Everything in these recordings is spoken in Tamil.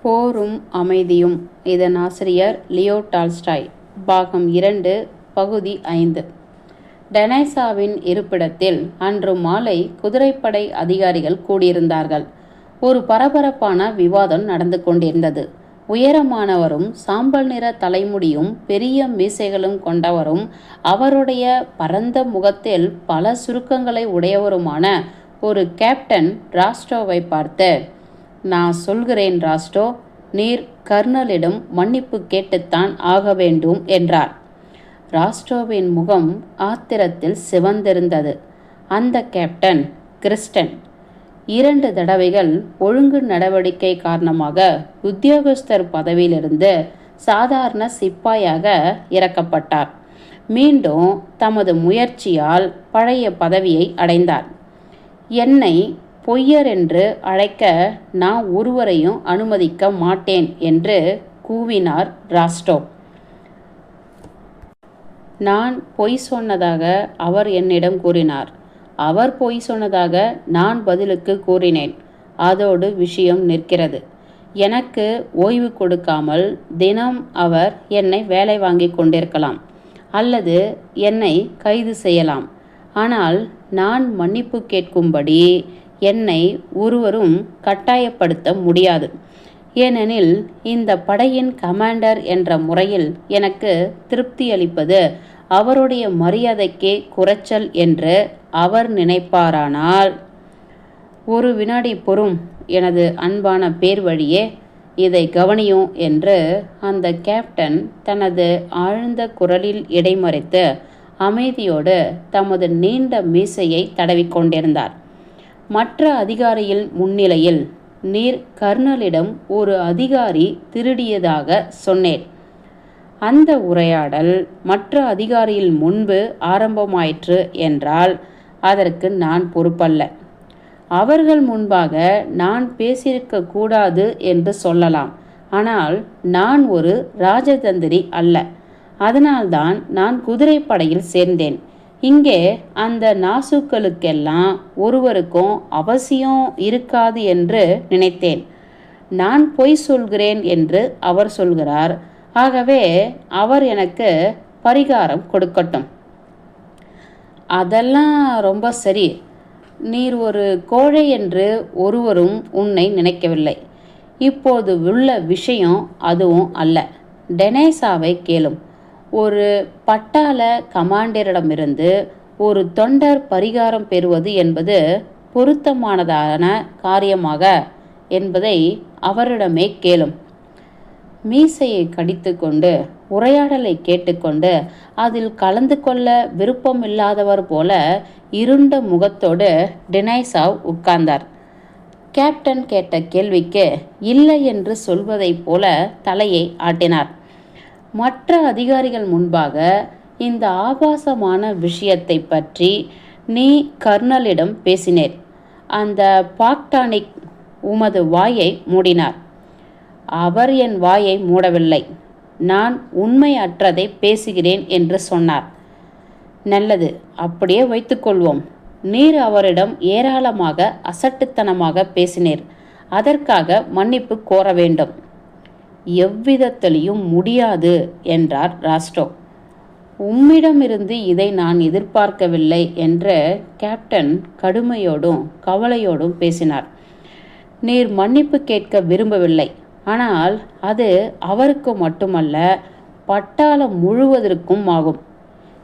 போரும் அமைதியும். இதன் ஆசிரியர் லியோ டால்ஸ்டாய். பாகம் 2, பகுதி 5. டெனைசாவின் இருப்பிடத்தில் அன்று மாலை குதிரைப்படை அதிகாரிகள் கூடியிருந்தார்கள். ஒரு பரபரப்பான விவாதம் நடந்து கொண்டிருந்தது. உயரமானவரும் சாம்பல் நிற தலைமுடியும் பெரிய மீசைகளும் கொண்டவரும் அவருடைய பரந்த முகத்தில் பல சுருக்கங்களை உடையவருமான ஒரு கேப்டன் ராஸ்டோவை பார்த்து, "நான் சொல்கிறேன் ராஸ்டோ, நீர் கர்னலிடம் மன்னிப்பு கேட்டுத்தான் ஆக வேண்டும்" என்றார். ராஸ்டோவின் முகம் ஆத்திரத்தில் சிவந்திருந்தது. அந்த கேப்டன் கிறிஸ்டன் 2 தடவைகள் ஒழுங்கு நடவடிக்கை காரணமாக உத்தியோகஸ்தர் பதவியிலிருந்து சாதாரண சிப்பாயாக இறக்கப்பட்டார். மீண்டும் தமது முயற்சியால் பழைய பதவியை அடைந்தார். என்னை பொய்யர் என்று அழைக்க நான் ஒருவரையும் அனுமதிக்க மாட்டேன் என்று கூவினார் ராஸ்டோ. நான் பொய் சொன்னதாக அவர் என்னிடம் கூறினார். அவர் பொய் சொன்னதாக நான் பதிலுக்கு கூறினேன். அதோடு விஷயம் நிற்கிறது. எனக்கு ஓய்வு கொடுக்காமல் தினம் அவர் என்னை வேலை வாங்கி கொண்டிருக்கலாம், அல்லது என்னை கைது செய்யலாம். ஆனால் நான் மன்னிப்பு கேட்கும்படி என்னை ஒருவரும் கட்டாயப்படுத்த முடியாது. ஏனெனில் இந்த படையின் கமாண்டர் என்ற முறையில் எனக்கு திருப்தி அளிப்பது அவருடைய மரியாதைக்கே குறைச்சல் என்று அவர் நினைப்பாரானால். ஒரு வினாடி பொறும் எனது அன்பான பேர் வழியே, இதை கவனியும் என்று அந்த கேப்டன் தனது ஆழ்ந்த குரலில் இடைமறித்து அமைதியோடு தமது நீண்ட மீசையை தடவிக்கொண்டிருந்தார். மற்ற அதிகாரியின் முன்னிலையில், "நீர் கர்னலிடம் ஒரு அதிகாரி திருடியதாக சொன்னேன்." அந்த உரையாடல் மற்ற அதிகாரியின் முன்பு ஆரம்பமாயிற்று என்றால் அதற்கு நான் பொறுப்பல்ல. அவர்கள் முன்பாக நான் பேசியிருக்க கூடாது என்று சொல்லலாம். ஆனால் நான் ஒரு ராஜதந்திரி அல்ல. அதனால்தான் நான் குதிரைப்படையில் சேர்ந்தேன். இங்கே அந்த நாசுக்களுக்கெல்லாம் ஒருவருக்கும் அவசியம் இருக்காது என்று நினைத்தேன். நான் பொய் சொல்கிறேன் என்று அவர் சொல்கிறார். ஆகவே அவர் எனக்கு பரிகாரம் கொடுக்கட்டும். அதெல்லாம் ரொம்ப சரி. நீர் ஒரு கோழை என்று ஒருவரும் உன்னை நினைக்கவில்லை. இப்போது உள்ள விஷயம் அதுவும் அல்ல. டெனைசாவை கேளும். ஒரு பட்டாள கமாண்டரிடமிருந்து ஒரு தொண்டர் பரிகாரம் பெறுவது என்பது பொருத்தமானதான காரியமாக என்பதை அவரிடமே கேளும். மீசையை கடித்து கொண்டு உரையாடலை கேட்டுக்கொண்டு அதில் கலந்து கொள்ள விருப்பமில்லாதவர் போல இருண்ட முகத்தோடு டெனைசாவ் உட்கார்ந்தார். கேப்டன் கேட்ட கேள்விக்கு இல்லை என்று சொல்வதைப் போல தலையை ஆட்டினார். மற்ற அதிகாரிகள் முன்பாக இந்த ஆபாசமான விஷயத்தை பற்றி நீ கர்னலிடம் பேசினேர். அந்த பாக்டானிக் உமது வாயை மூடினார். அவர் என் வாயை மூடவில்லை. நான் உண்மையற்றதை பேசுகிறேன் என்று சொன்னார். நல்லது, அப்படியே வைத்துக்கொள்வோம். நீர் அவரிடம் ஏராளமாக அசட்டுத்தனமாக பேசினீர். அதற்காக மன்னிப்பு கோர வேண்டும். எவ்விதத்திலையும் முடியாது என்றார் ராஸ்டோ. உம்மிடமிருந்து இதை நான் எதிர்பார்க்கவில்லை என்று கேப்டன் கடுமையோடும் கவலையோடும் பேசினார். நீர் மன்னிப்பு கேட்க விரும்பவில்லை. ஆனால் அது அவருக்கு மட்டுமல்ல, பட்டாளம் முழுவதற்கும் ஆகும்.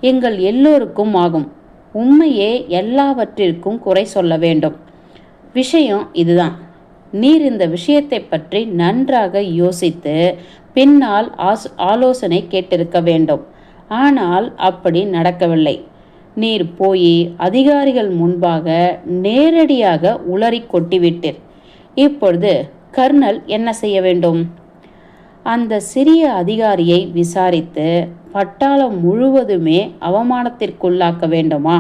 எங்கள் எல்லோருக்கும் ஆகும். உண்மையே எல்லாவற்றிற்கும் குறை சொல்ல வேண்டும். விஷயம் இதுதான். நீர் இந்த விஷயத்தை பற்றி நன்றாக யோசித்து பின்னால் ஆலோசனை கேட்டிருக்க வேண்டும். ஆனால் அப்படி நடக்கவில்லை. நீர் போய் அதிகாரிகள் முன்பாக நேரடியாக உளறி கொட்டிவிட்டீர். இப்பொழுது கர்னல் என்ன செய்ய வேண்டும்? அந்த சிறிய அதிகாரியை விசாரித்து பட்டாளம் முழுவதுமே அவமானத்திற்குள்ளாக்க வேண்டுமா?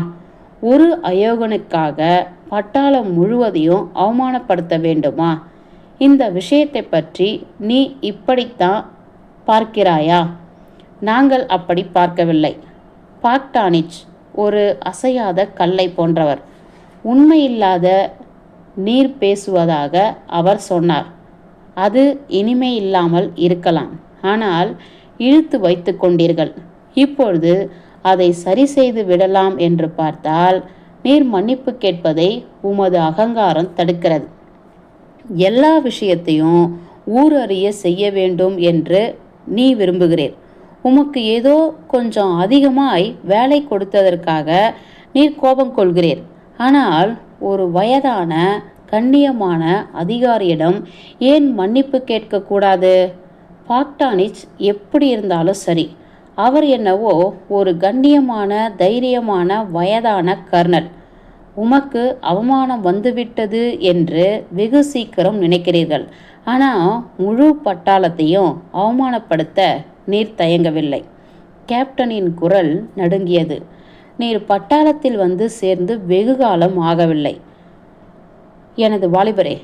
ஒரு அயோகனுக்காக பட்டாளம் முழுவதையும் அவமானப்படுத்த வேண்டுமா? இந்த விஷயத்தை பற்றி நீ இப்படித்தான் பார்க்கிறாயா? நாங்கள் அப்படி பார்க்கவில்லை. பாக்டானிச் ஒரு அசையாத கல்லை போன்றவர். உண்மையில்லாத நீர் பேசுவதாக அவர் சொன்னார். அது இனிமை இல்லாமல் இருக்கலாம், ஆனால் இழுத்து வைத்து கொண்டீர்கள். இப்பொழுது அதை சரி செய்து விடலாம் என்று பார்த்தால் நீர் மன்னிப்பு கேட்பதை உமது அகங்காரம் தடுக்கிறது. எல்லா விஷயத்தையும் ஊரறிய செய்ய வேண்டும் என்று நீ விரும்புகிறீர். உமக்கு ஏதோ கொஞ்சம் அதிகமாய் வேலை கொடுத்ததற்காக நீர் கோபம் கொள்கிறீர். ஆனால் ஒரு வயதான கண்ணியமான அதிகாரியிடம் ஏன் மன்னிப்பு கேட்கக்கூடாது? பாக்டானிச் எப்படி இருந்தாலும் சரி, அவர் என்னவோ ஒரு கண்ணியமான தைரியமான வயதான கர்னல். உமக்கு அவமானம் வந்துவிட்டது என்று வெகு சீக்கிரம் நினைக்கிறீர்கள். ஆனால் முழு பட்டாளத்தையும் அவமானப்படுத்த நீர் தயங்கவில்லை. கேப்டனின் குரல் நடுங்கியது. நீர் பட்டாளத்தில் வந்து சேர்ந்து வெகு காலம் ஆகவில்லை. எனது வாலிபரே,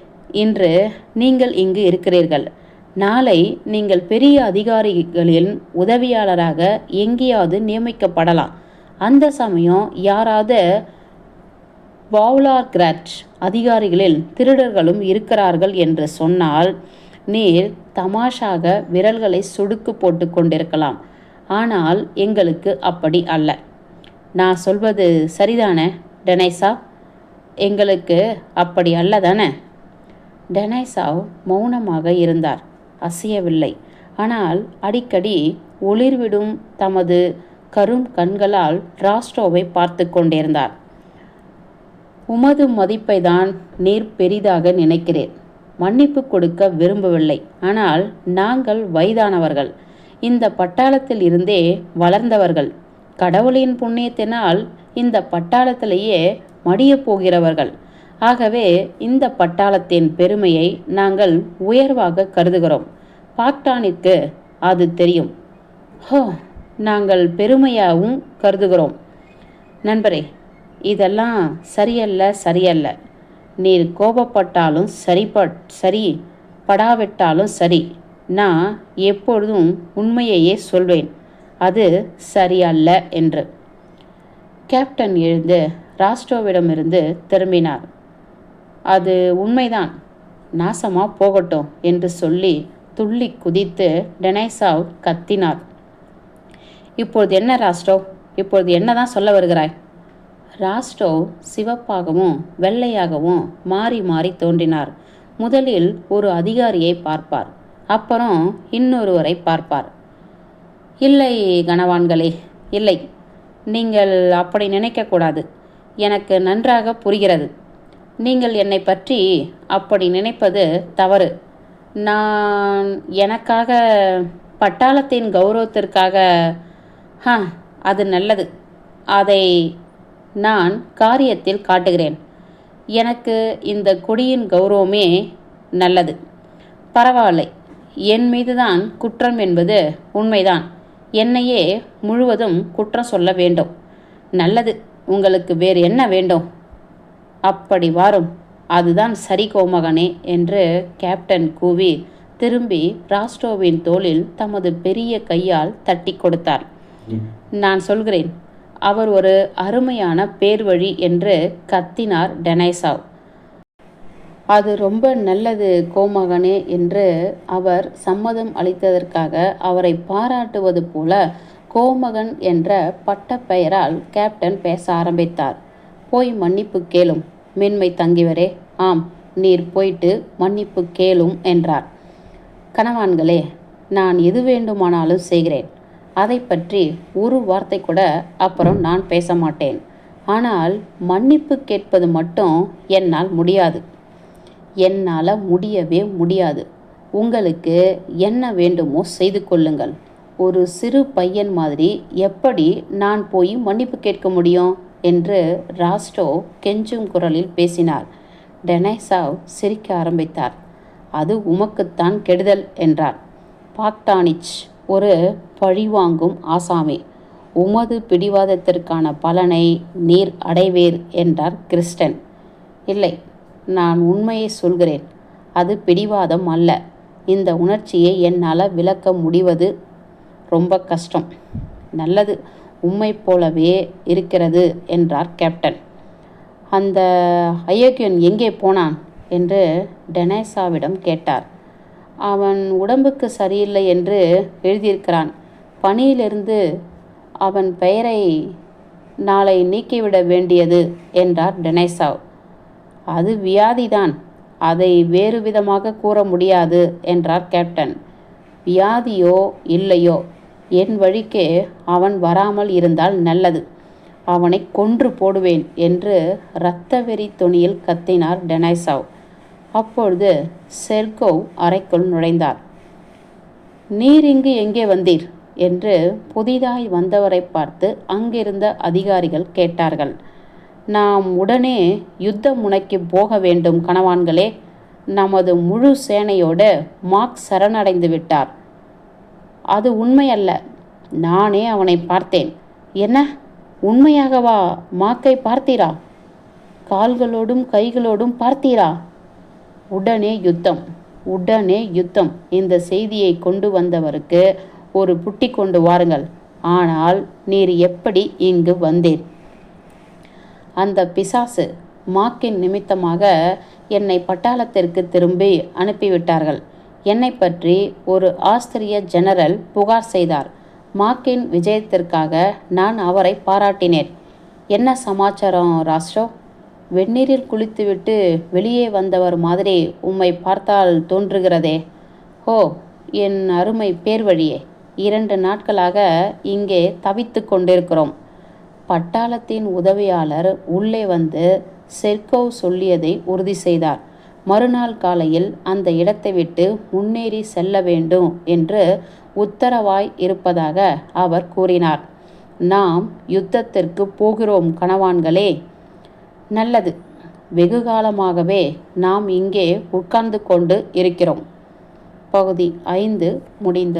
இன்று நீங்கள் இங்கு இருக்கிறீர்கள். நாளை நீங்கள் பெரிய அதிகாரிகளின் உதவியாளராக எங்கேயாவது நியமிக்கப்படலாம். அந்த சமயம் யாராவது வாவ்லார்கிராட் அதிகாரிகளில் திருடர்களும் இருக்கிறார்கள் என்று சொன்னால் நீர் தமாஷாக விரல்களை சுடுக்கு போட்டு கொண்டிருக்கலாம். ஆனால் எங்களுக்கு அப்படி அல்ல. நான் சொல்வது சரிதானே டெனைசா? எங்களுக்கு அப்படி அல்ல தானே? டெனைசாவ் மௌனமாக இருந்தார், அசையவில்லை. ஆனால் அடிக்கடி ஒளிர்விடும் தமது கரும் கண்களால் ராஸ்ட்ரோவை பார்த்து கொண்டிருந்தார். உமது மதிப்பை தான் நீர் பெரிதாக நினைக்கிறேன். மன்னிப்பு கொடுக்க விரும்பவில்லை. ஆனால் நாங்கள் வயதானவர்கள், இந்த பட்டாளத்தில் இருந்தே வளர்ந்தவர்கள், கடவுளின் புண்ணியத்தினால் இந்த பட்டாளத்திலேயே மடிய போகிறவர்கள். ஆகவே இந்த பட்டாளத்தின் பெருமையை நாங்கள் உயர்வாக கருதுகிறோம். பாக்டானிற்கு அது தெரியும். நாங்கள் பெருமையாகவும் கருதுகிறோம். நண்பரே, இதெல்லாம் சரியல்ல. நீர் கோபப்பட்டாலும் சரி படாவிட்டாலும் சரி, நான் எப்பொழுதும் உண்மையையே சொல்வேன். அது சரியல்ல என்று. கேப்டன் எழுந்து ராஸ்ட்ரோவிடமிருந்து திரும்பினார். அது உண்மைதான், நாசமா போகட்டும் என்று சொல்லி துள்ளி குதித்து டெனைசாவ் கத்தினார். இப்பொழுது என்ன ராஸ்ட்ரோ? இப்பொழுது என்னதான் சொல்ல வருகிறாய்? ராஸ்ட்ரோ சிவப்பாகவும் வெள்ளையாகவும் மாறி மாறி தோன்றினார். முதலில் ஒரு அதிகாரியை பார்ப்பார், அப்புறம் இன்னொருவரை பார்ப்பார். இல்லை கனவான்களே, இல்லை, நீங்கள் அப்படி நினைக்கக்கூடாது. எனக்கு நன்றாக புரிகிறது. நீங்கள் என்னை பற்றி அப்படி நினைப்பது தவறு. நான் எனக்காக, பட்டாளத்தின் கௌரவத்திற்காக, அது நல்லது. அதை நான் காரியத்தில் காட்டுகிறேன். எனக்கு இந்த கொடியின் கௌரவமே நல்லது. பரவாயில்லை, என் மீதுதான் குற்றம் என்பது உண்மைதான். என்னையே முழுவதும் குற்றம் சொல்ல வேண்டும். நல்லது, உங்களுக்கு வேறு என்ன வேண்டும்? அப்படி வாரும், அதுதான் சரி கோமகனே என்று கேப்டன் கூவி திரும்பி ராஸ்ட்ரோவின் தோளில் தமது பெரிய கையால் தட்டி கொடுத்தார். நான் சொல்கிறேன், அவர் ஒரு அருமையான பேர்வழி என்று கத்தினார் டெனைசாவ். அது ரொம்ப நல்லது கோமகனே என்று அவர் சம்மதம் அளித்ததற்காக அவரை பாராட்டுவது போல கோமகன் என்ற பட்டப்பெயரால் கேப்டன் பேச ஆரம்பித்தார். போய் மன்னிப்பு கேளும் மென்மை தங்கிவரே. ஆம், நீர் போயிட்டு மன்னிப்பு கேளும் என்றார். கனவான்களே, நான் எது வேண்டுமானாலும் செய்கிறேன். அதை பற்றி ஒரு வார்த்தை கூட அப்புறம் நான் பேச மாட்டேன். ஆனால் மன்னிப்பு கேட்பது மட்டும் என்னால் முடியாது. என்னால் முடியவே முடியாது. உங்களுக்கு என்ன வேண்டுமோ செய்து கொள்ளுங்கள். ஒரு சிறு பையன் மாதிரி எப்படி நான் போய் மன்னிப்பு கேட்க முடியும் என்று ராஸ்ட்ரோ கெஞ்சும் குரலில் பேசினார். டெனைசாவ் சிரிக்க ஆரம்பித்தார். அது உமக்குத்தான் கெடுதல் என்றார். பாக்டானிச் ஒரு பழிவாங்கும் ஆசாமி. உமது பிடிவாதத்திற்கான பலனை நீர் அடைவேர் என்றார் கிறிஸ்டன். இல்லை, நான் உண்மையை சொல்கிறேன். அது பிடிவாதம் அல்ல. இந்த உணர்ச்சியை என்னால் விளக்க முடிவது ரொம்ப கஷ்டம். நல்லது, உம்மை போலவே இருக்கிறது என்றார் கேப்டன். அந்த அயோக்கியன் எங்கே போனான் என்று டெனைசாவிடம் கேட்டார். அவன் உடம்புக்கு சரியில்லை என்று எழுதியிருக்கிறான். பணியிலிருந்து அவன் பெயரை நாளை நீக்கிவிட வேண்டியது என்றார் டெனைசாவ். அது வியாதிதான், அதை வேறு விதமாக கூற முடியாது என்றார் கேப்டன். வியாதியோ இல்லையோ, என் வழிக்கே அவன் வராமல் இருந்தால் நல்லது. அவனை கொன்று போடுவேன் என்று இரத்த வெறி தொனியில் கத்தினார் டெனைசாவ். அப்பொழுது செர்கோவ் அறைக்குள் நுழைந்தார். நீர் இங்கு எங்கே வந்தீர் என்று புதிதாய் வந்தவரை பார்த்து அங்கிருந்த அதிகாரிகள் கேட்டார்கள். நாம் உடனே யுத்த முனைக்கு போக வேண்டும் கணவான்களே. நமது முழு சேனையோடு மார்க் சரணடைந்து விட்டார். அது உண்மையல்ல, நானே அவனை பார்த்தேன். என்ன, உண்மையாகவா மாக்கை பார்த்தீரா? கால்களோடும் கைகளோடும் பார்த்தீரா? உடனே யுத்தம், உடனே யுத்தம். இந்த செய்தியை கொண்டு வந்தவருக்கு ஒரு புட்டி கொண்டு வாருங்கள். ஆனால் நீர் எப்படி இங்கு வந்தீர்? அந்த பிசாசு மாக்கின் நிமித்தமாக என்னை பட்டாளத்திற்கு திரும்பி அனுப்பிவிட்டார்கள். என்னை பற்றி ஒரு ஆஸ்திரிய ஜெனரல் புகார் செய்தார். மாக்கின் விஜயத்திற்காக நான் அவரை பாராட்டினேன். என்ன சமாச்சாரம் ராஸ்ட்ரோ? வெந்நீரில் குளித்துவிட்டு வெளியே வந்தவர் மாதிரி உம்மை பார்த்தால் தோன்றுகிறதே. ஓ, என் அருமை பேர் வழியே, 2 நாட்களாக இங்கே தவித்து கொண்டிருக்கிறோம். பட்டாளத்தின் உதவியாளர் உள்ளே வந்து செர்கோவ் சொல்லியதை உறுதி செய்தார். மறுநாள் காலையில் அந்த இடத்தை விட்டு முன்னேறி செல்ல வேண்டும் என்று உத்தரவாய் இருப்பதாக அவர் கூறினார். நாம் யுத்தத்திற்கு போகிறோம் கணவான்களே. நல்லது, வெகு காலமாகவே நாம் இங்கே உட்கார்ந்து கொண்டு இருக்கிறோம். பகுதி 5 முடிந்தது.